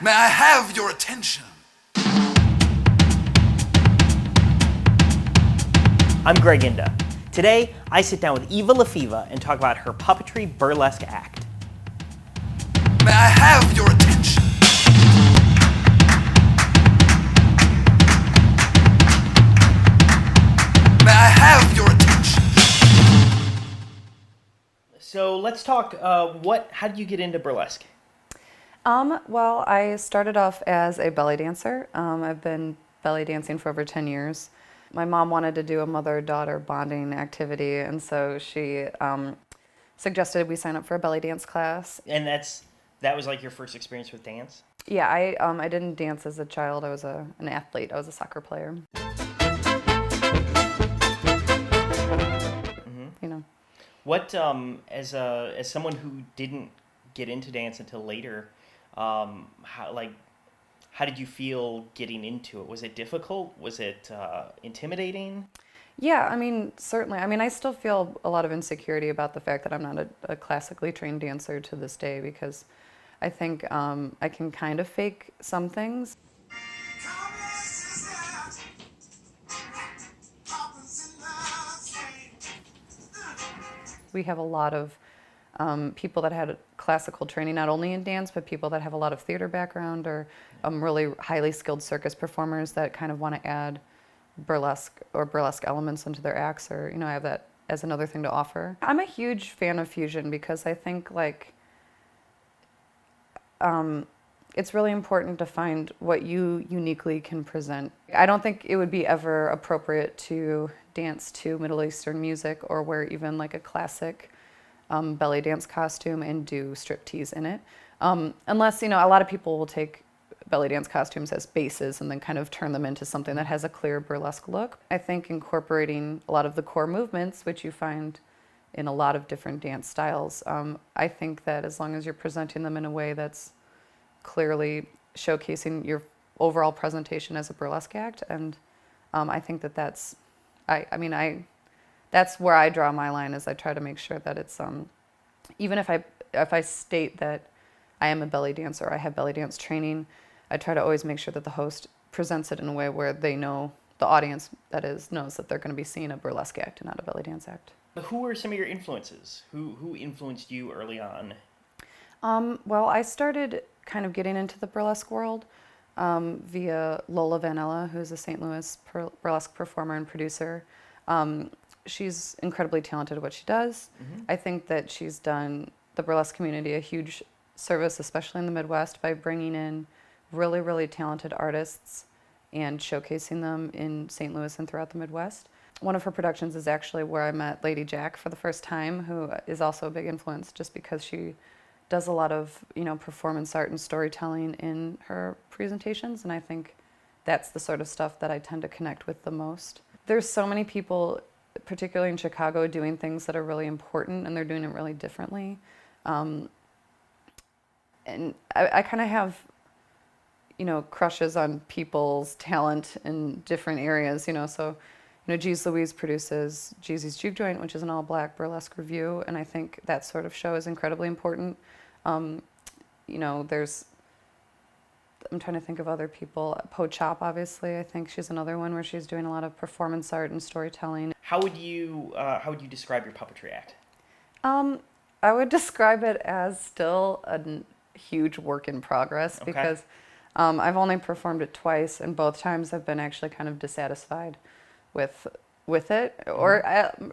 May I have your attention? I'm Greg Inda. Today, I sit down with Eva la Feva and talk about her puppetry burlesque act. May I have your attention? May I have your attention? So let's talk, how did you get into burlesque? Well, I started off as a belly dancer. I've been belly dancing for over 10 years. My mom wanted to do a mother-daughter bonding activity, and so she suggested we sign up for a belly dance class. And that was like your first experience with dance? Yeah, I didn't dance as a child. I was an athlete. I was a soccer player. Mm-hmm. You know. What, as someone who didn't get into dance until later, how did you feel getting into it? Was it difficult? Was it intimidating? Yeah, I mean, certainly. I mean, I still feel a lot of insecurity about the fact that I'm not a classically trained dancer to this day, because I think I can kind of fake some things. We have a lot of people that had classical training, not only in dance, but people that have a lot of theater background, or really highly skilled circus performers that kind of want to add burlesque elements into their acts, or, you know, have that as another thing to offer. I'm a huge fan of fusion because I think, like, it's really important to find what you uniquely can present. I don't think it would be ever appropriate to dance to Middle Eastern music or wear even like a classic belly dance costume and do striptease in it. Unless, you know, a lot of people will take belly dance costumes as bases and then kind of turn them into something that has a clear burlesque look. I think incorporating a lot of the core movements, which you find in a lot of different dance styles, I think that as long as you're presenting them in a way that's clearly showcasing your overall presentation as a burlesque act, and I think that's where I draw my line, is I try to make sure that it's even if I state that I am a belly dancer, or I have belly dance training, I try to always make sure that the host presents it in a way where they know, the audience that is, knows that they're going to be seeing a burlesque act and not a belly dance act. Who were some of your influences? Who influenced you early on? Well, I started kind of getting into the burlesque world via Lola Vanella, who's a St. Louis burlesque performer and producer. She's incredibly talented at what she does. Mm-hmm. I think that she's done the burlesque community a huge service, especially in the Midwest, by bringing in really, really talented artists and showcasing them in St. Louis and throughout the Midwest. One of her productions is actually where I met Lady Jack for the first time, who is also a big influence just because she does a lot of, you know, performance art and storytelling in her presentations, and I think that's the sort of stuff that I tend to connect with the most. There's so many people, particularly in Chicago, doing things that are really important, and they're doing it really differently. And I kind of have, you know, crushes on people's talent in different areas, you know. So, you know, Jeezy Louise produces Jeezy's Juke Joint, which is an all-black burlesque review, and I think that sort of show is incredibly important. You know, I'm trying to think of other people. Po Chop, obviously, I think she's another one where she's doing a lot of performance art and storytelling. How would you describe your puppetry act? I would describe it as still a huge work in progress, okay, because I've only performed it twice, and both times I've been actually kind of dissatisfied with it. Mm-hmm. Or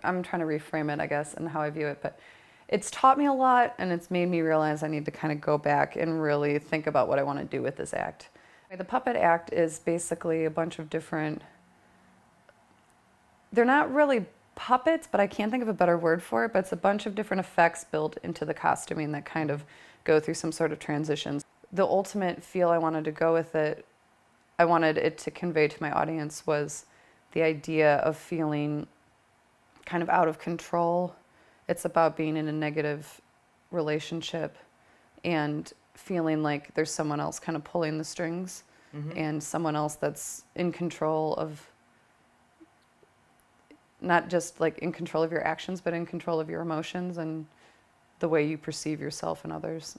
I'm trying to reframe it, I guess, and how I view it, but it's taught me a lot, and it's made me realize I need to kind of go back and really think about what I want to do with this act. The puppet act is basically a bunch of different, they're not really puppets, but I can't think of a better word for it, but it's a bunch of different effects built into the costuming that kind of go through some sort of transitions. The ultimate feel I wanted to go with it, I wanted it to convey to my audience, was the idea of feeling kind of out of control. It's about being in a negative relationship and feeling like there's someone else kind of pulling the strings, mm-hmm, and someone else that's in control of, not just like in control of your actions, but in control of your emotions and the way you perceive yourself and others.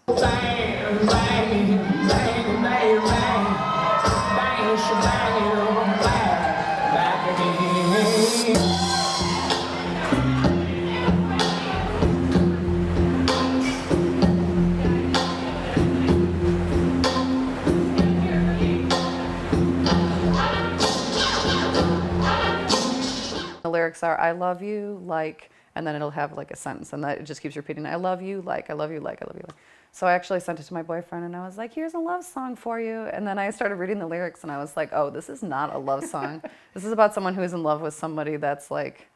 lyrics are, I love you, like, and then it'll have like a sentence, and that it just keeps repeating, I love you, like, I love you, like, I love you, like. So I actually sent it to my boyfriend, and I was like, here's a love song for you. And then I started reading the lyrics, and I was like, oh, this is not a love song. This is about someone who is in love with somebody that's like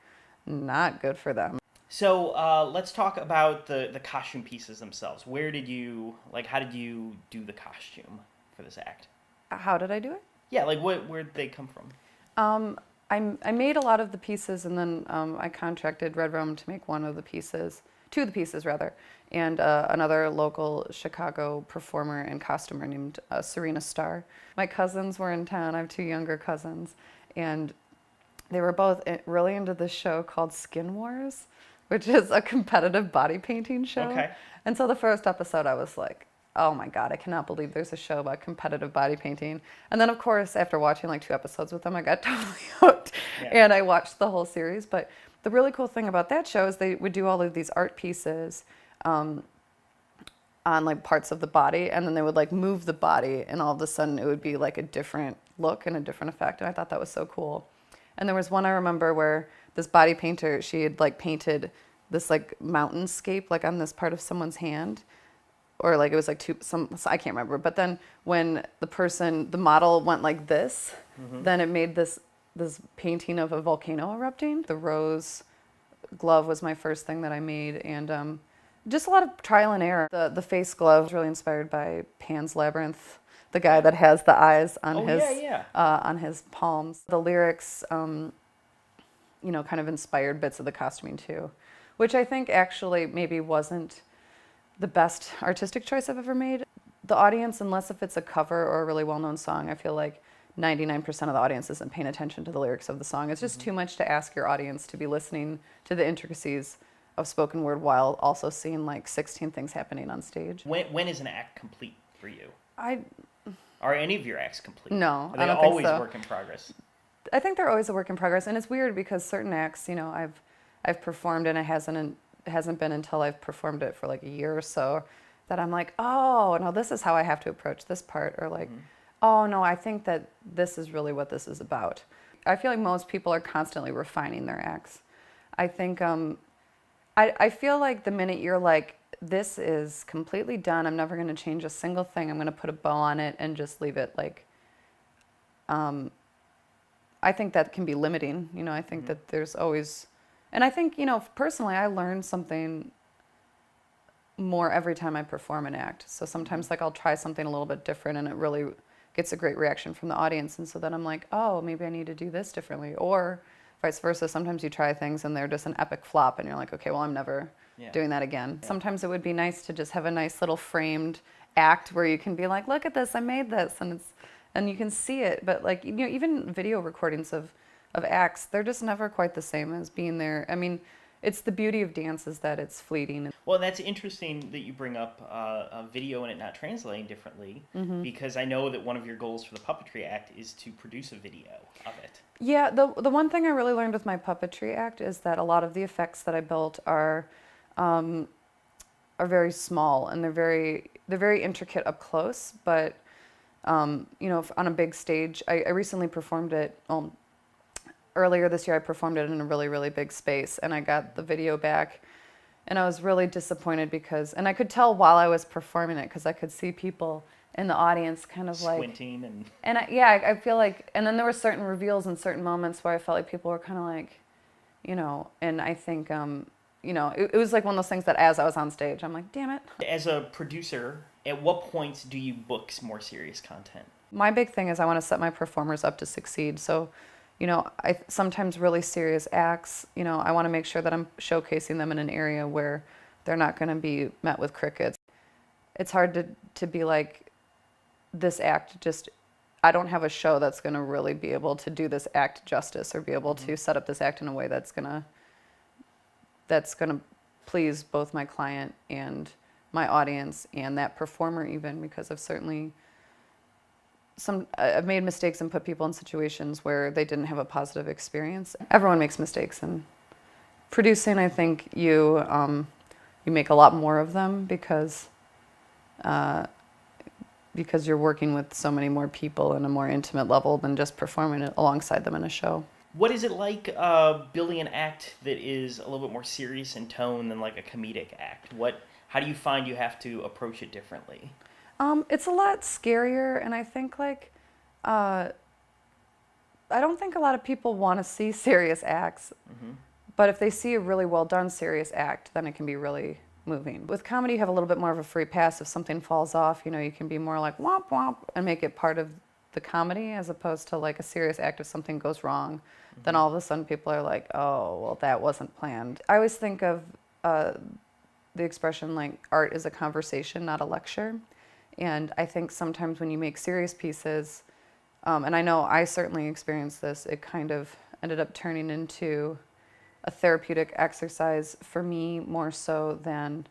not good for them. So let's talk about the costume pieces themselves. How did you do the costume for this act? How did I do it? Yeah, like where did they come from? I made a lot of the pieces, and then I contracted Red Room to make two of the pieces rather, and another local Chicago performer and costumer named Serena Starr. My cousins were in town. I have two younger cousins, and they were both really into this show called Skin Wars, which is a competitive body painting show. Okay. And so the first episode, I was like, oh my God, I cannot believe there's a show about competitive body painting. And then, of course, after watching like 2 episodes with them, I got totally hooked. Yeah. And I watched the whole series. But the really cool thing about that show is they would do all of these art pieces on like parts of the body, and then they would like move the body, and all of a sudden it would be like a different look and a different effect. And I thought that was so cool. And there was one I remember where this body painter, she had like painted this like mountainscape like on this part of someone's hand, or like it was like I can't remember. But then when the model went like this, then it made this painting of a volcano erupting. The rose glove was my first thing that I made, and just a lot of trial and error. The face glove was really inspired by Pan's Labyrinth, the guy that has the eyes on on his palms. The lyrics, kind of inspired bits of the costuming too, which I think actually maybe wasn't the best artistic choice I've ever made. The audience, unless if it's a cover or a really well-known song, I feel like 99% of the audience isn't paying attention to the lyrics of the song. It's just too much to ask your audience to be listening to the intricacies of spoken word while also seeing like 16 things happening on stage. When is an act complete for you? Are any of your acts complete? No, Are they I don't always think so. Work in progress? I think they're always a work in progress, and it's weird because certain acts, I've performed, and it hasn't been until I've performed it for like a year or so that I'm like, oh, no, this is how I have to approach this part, or like, oh no, I think that this is really what this is about. I feel like most people are constantly refining their acts. I think, I feel like the minute you're like, this is completely done, I'm never going to change a single thing, I'm going to put a bow on it and just leave it like, I think that can be limiting. I think that there's always, and I think, personally, I learn something more every time I perform an act. So sometimes like I'll try something a little bit different and it really gets a great reaction from the audience. And so then I'm like, oh, maybe I need to do this differently. Or vice versa. Sometimes you try things and they're just an epic flop and you're like, okay, well, I'm never doing that again. Yeah. Sometimes it would be nice to just have a nice little framed act where you can be like, look at this, I made this. And you can see it. But like, even video recordings of acts, they're just never quite the same as being there. I mean, it's the beauty of dance is that it's fleeting. Well, that's interesting that you bring up a video and it not translating differently, because I know that one of your goals for the puppetry act is to produce a video of it. Yeah, the one thing I really learned with my puppetry act is that a lot of the effects that I built are very small, and they're very intricate up close. But on a big stage, I recently performed it. Earlier this year, I performed it in a really, really big space, and I got the video back, and I was really disappointed and I could tell while I was performing it, because I could see people in the audience kind of like squinting I feel like, and then there were certain reveals and certain moments where I felt like people were kind of like, and I think, it was like one of those things that as I was on stage, I'm like, damn it. As a producer, at what points do you book more serious content? My big thing is I want to set my performers up to succeed. So, I sometimes really serious acts, I want to make sure that I'm showcasing them in an area where they're not going to be met with crickets. It's hard to be like, this act I don't have a show that's going to really be able to do this act justice or be able to set up this act in a way that's going to please both my client and my audience and that performer even, because I've made mistakes and put people in situations where they didn't have a positive experience. Everyone makes mistakes, and producing, I think you make a lot more of them because you're working with so many more people in a more intimate level than just performing it alongside them in a show. What is it like building an act that is a little bit more serious in tone than like a comedic act? How do you find you have to approach it differently? It's a lot scarier, and I think I don't think a lot of people want to see serious acts, but if they see a really well done serious act, then it can be really moving. With comedy, you have a little bit more of a free pass. If something falls off, you can be more like womp womp and make it part of the comedy, as opposed to like a serious act. If something goes wrong, then all of a sudden people are like, oh, well, that wasn't planned. I always think of the expression like art is a conversation, not a lecture. And I think sometimes when you make serious pieces, and I know I certainly experienced this, it kind of ended up turning into a therapeutic exercise for me more so than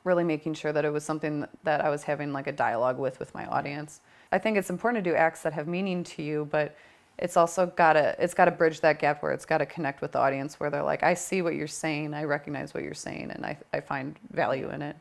really making sure that it was something that I was having like a dialogue with my audience. I think it's important to do acts that have meaning to you, but it's also gotta bridge that gap where it's gotta connect with the audience, where they're like, I see what you're saying, I recognize what you're saying, and I find value in it.